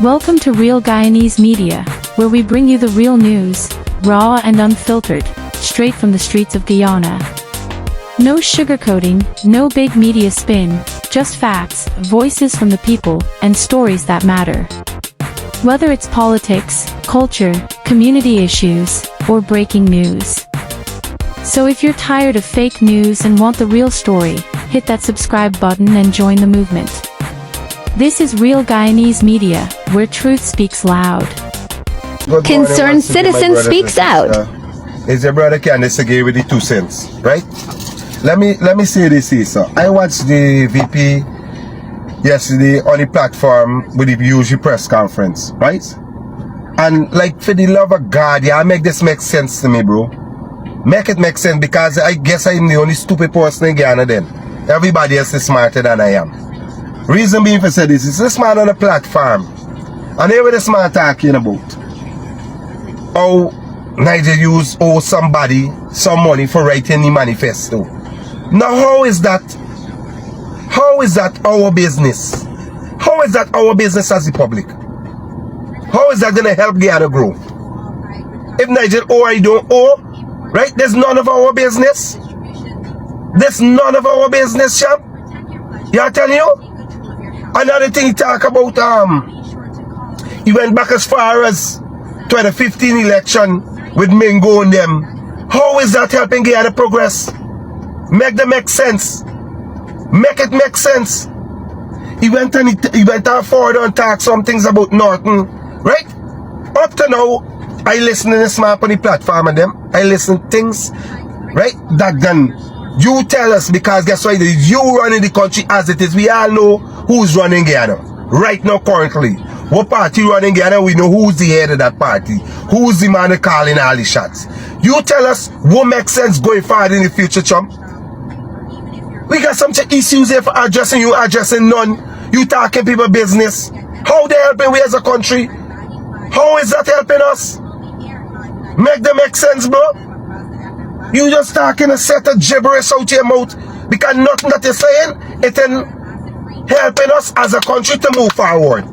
Welcome to Real Guyanese Media, where we bring you the real news, raw and unfiltered, straight from the streets of Guyana. No sugarcoating, no big media spin, just facts, voices from the people, and stories that matter. Whether it's politics, culture, community issues, or breaking news. So if you're tired of fake news and want the real story, hit that subscribe button and join the movement. This is Real Guyanese Media, where truth speaks loud. Concerned citizen speaks out. Is your brother Candice agree with the 2 cents, right? Let me say this here, sir. I watched the VP yesterday on the platform with the usual press conference, right? And like, for the love of God, yeah, make this make sense to me, bro. Make it make sense, because I guess I'm the only stupid person in Ghana then. Everybody else is smarter than I am. Reason being for say this is this man on the platform, and here with this man talking about how Nigeria owe somebody some money for writing the manifesto. Now how is that our business? How is that our business as the public? How is that gonna help Ghana grow? If Nigeria owe or you don't owe, right? There's none of our business. There's none of our business, champ. You are telling you? Another thing he talk about, he went back as far as 2015 election with Mingo and them. How is that helping Ghana progress? Make them make sense. Make it make sense. He went on forward and talk some things about Norton, right? Up to now, I listen to this man on the platform and them. I listen to things, right? That then you tell us, because guess what? You running the country as it is. We all know who's running Ghana right now currently. What party running Ghana? We know who's the head of that party. Who's the man calling all the shots. You tell us what makes sense going forward in the future, chump. We got some issues here for addressing, you addressing none. You talking people business. How they helping we as a country? How is that helping us? Make them make sense, bro. You just talking a set of gibberish out your mouth, because nothing that you're saying, it ain't helping us as a country to move forward.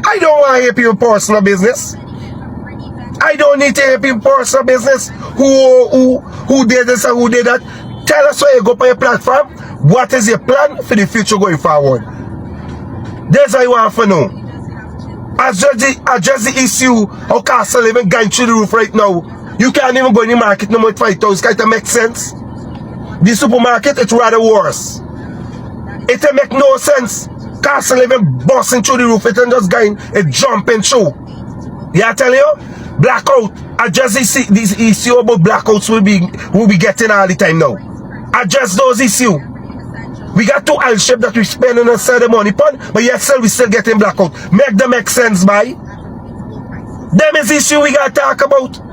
I don't want to hear people personal business. I don't need to hear people personal business. Who did this and who did that. Tell us where you go on your platform. What is your plan for the future going forward? That's what I want to know. Address the issue of Castle living going through the roof right now. You can't even go in the market no more with 5,000. Can't make sense? The supermarket, it's rather worse. It make no sense. Castle living busting through the roof. It ain't just going, it jumping through. Yeah, I tell you, blackout. Address this issue about blackouts will be getting all the time now. Address those issues. We got 2 oil ships that we spending on sell the money upon, but yet still we still getting blackout. Make them make sense, by. Them is the issue we got to talk about.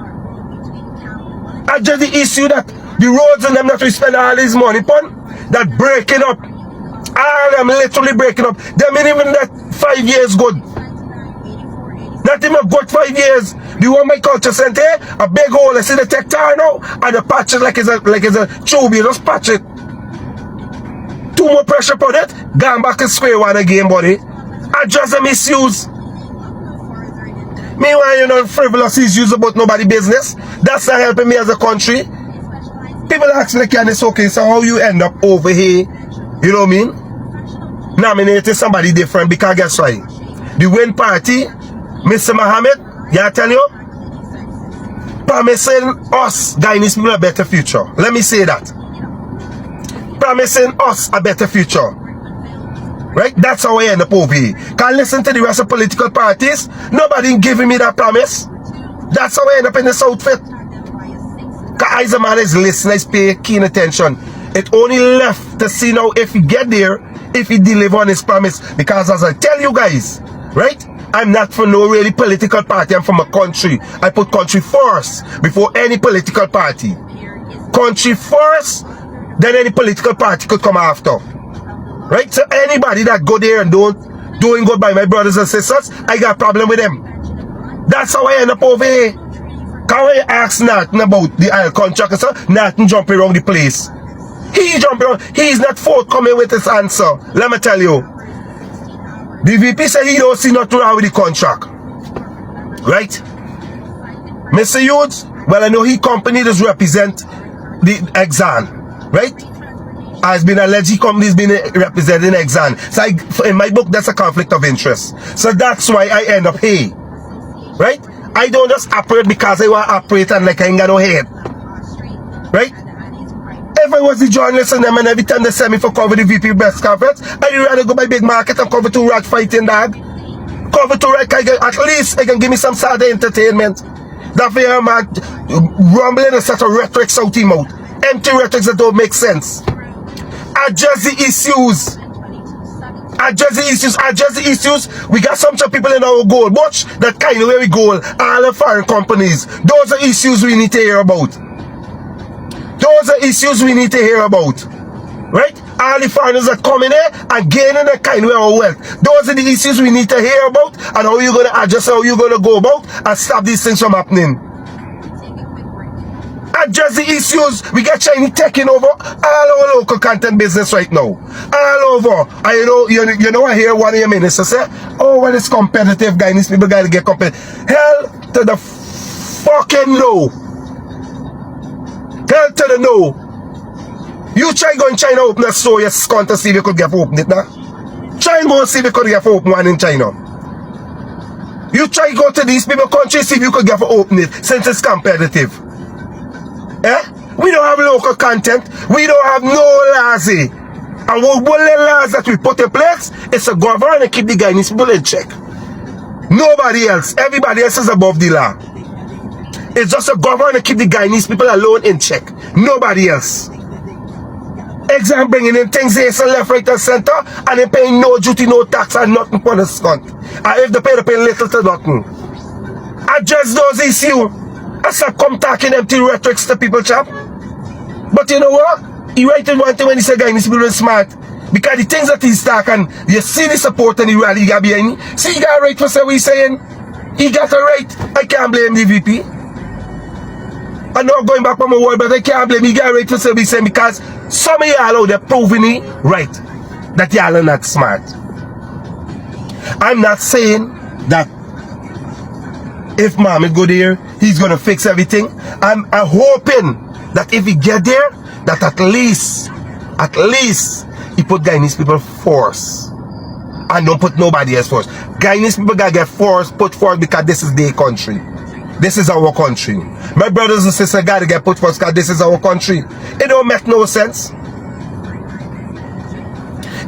Address the issue that the roads and them that we spend all this money upon, that breaking up. All them literally breaking up. Them ain't even that 5 years good. Not even good 5 years. The one my culture center, a big hole. I see the tech tower now, and the patch it like it's a tube. You just patch it. 2 more pressure upon it. Gone back to square one again, buddy. Address them issues. Meanwhile, you know, frivolous issues about nobody business. That's not helping me as a country. People ask me, Candice, okay, so how you end up over here? You know what I mean? Nominating somebody different, because guess what? The Win Party, Mr. Mohammed, yeah, I tell you, promising us Guyanese people a better future. Let me say that. Promising us a better future. Right? That's how I end up over here. Can't listen to the rest of political parties. Nobody giving me that promise. That's how I end up in this outfit. Because I, as a man, is listening, I pay keen attention. It only left to see now if he get there, if he deliver on his promise. Because as I tell you guys, right? I'm not for no really political party. I'm from a country. I put country first before any political party. Country first, then any political party could come after. Right? So anybody that go there and doing good by my brothers and sisters, I got a problem with them. That's how I end up over here. Can't I ask nothing about the oil contract, so nothing jumping around the place. He jumping around. He's not forthcoming with his answer. Let me tell you. The VP said he don't see nothing wrong with the contract. Right? Mr. Hughes, well, I know he company does represent the Exxon, right? Has been alleged he company has been representing Exxon. So in my book, that's a conflict of interest. So that's why I end up here. Right? I don't just operate because I want to operate and like I ain't got no head. Right? If I was the journalist and them and every time they send me for cover the VP press conference, I'd rather go by big market and cover 2 rat fighting dog. Cover 2 rat, at least I can give me some sort of entertainment. That for your man rumbling and such a rhetoric out him out. Empty rhetorics that don't make sense. Address the issues. Address the issues. Address the issues. We got some people in our goal. Watch that kind of way we go. All the foreign companies. Those are issues we need to hear about. Those are issues we need to hear about. Right? All the foreigners that come in here and gaining a kind of way of wealth. Those are the issues we need to hear about and how you're going to adjust, how you're going to go about and stop these things from happening. Address the issues. We got Chinese taking over all our local content business right now. All over. And you know I hear one of your ministers say, oh, when it's competitive, Guyanese people got to get competitive. Hell to the fucking no. Hell to the no. You try go in China open a store, you scunt to see if you could get open it now. Try and go and see if you could get open one in China. You try go to these people countries, see if you could get open it since it's competitive. Eh? We don't have local content. We don't have no laws. And what the laws that we put in place is to govern and keep the Guyanese people in check. Nobody else. Everybody else is above the law. It's just to govern and keep the Guyanese people alone in check. Nobody else. Exam bringing in things here, so left, right, and center, and they paying no duty, no tax, and nothing for the scunt. And if they pay little to nothing. Address those issues. I said, come talking empty rhetorics to people, chap. But you know what? He right in one thing when he said, Guyanese people are smart. Because the things that he's talking, you see the support and the rally he got behind him. See, he got a right for what he's saying. He got a right. I can't blame the VP. I'm not going back on my word, but I can't blame him. He got a right for what he's saying because some of y'all out there proving it right. That y'all are not smart. I'm not saying that if Mohammed go there, he's gonna fix everything. I'm hoping that if he get there, that at least he put Guyanese people first and don't put nobody else first. Guyanese people gotta get put first because this is their country. This is our country. My brothers and sisters gotta get put first because this is our country. It don't make no sense.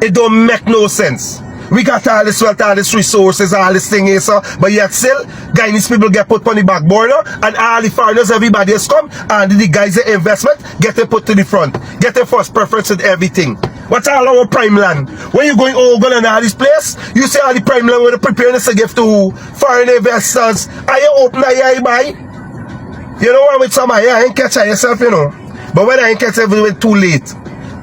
It don't make no sense. We got all this wealth, all these resources, all this thing here, so, but yet still, Guyanese people get put on the back burner, and all the foreigners, everybody has come, and the guys the investment, get them put to the front. Get them first preference with everything. What's all our prime land? When you going Ogun and all this place, you see all the prime land with the preparedness to give to foreign investors. Are you open, are you buy? You know what with some I ain't catch yourself, you know. But when I ain't catch yourself, too late.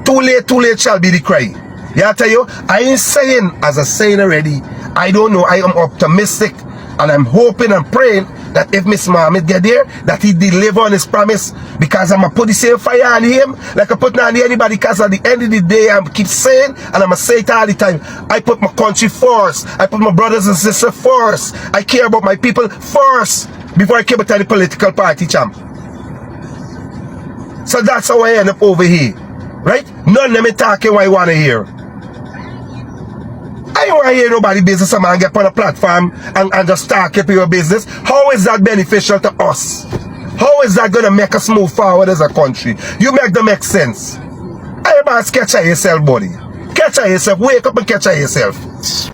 Too late shall be the cry. Yeah, I tell you, I ain't saying, as I saying already, I don't know, I am optimistic and I'm hoping and praying that if Mr. Mohammed get there, that he deliver on his promise because I'm going to put the same fire on him like I put on anybody because at the end of the day, I keep saying, and I'm going to say it all the time, I put my country first, I put my brothers and sisters first, I care about my people first before I care about any political party, champ. So that's how I end up over here, right? None of them talking what I want to hear. I don't want to hear nobody business, a man get on a platform and just talk about your business. How is that beneficial to us? How is that going to make us move forward as a country? You make them make sense. I must catch yourself, buddy. Catch yourself. Wake up and catch yourself.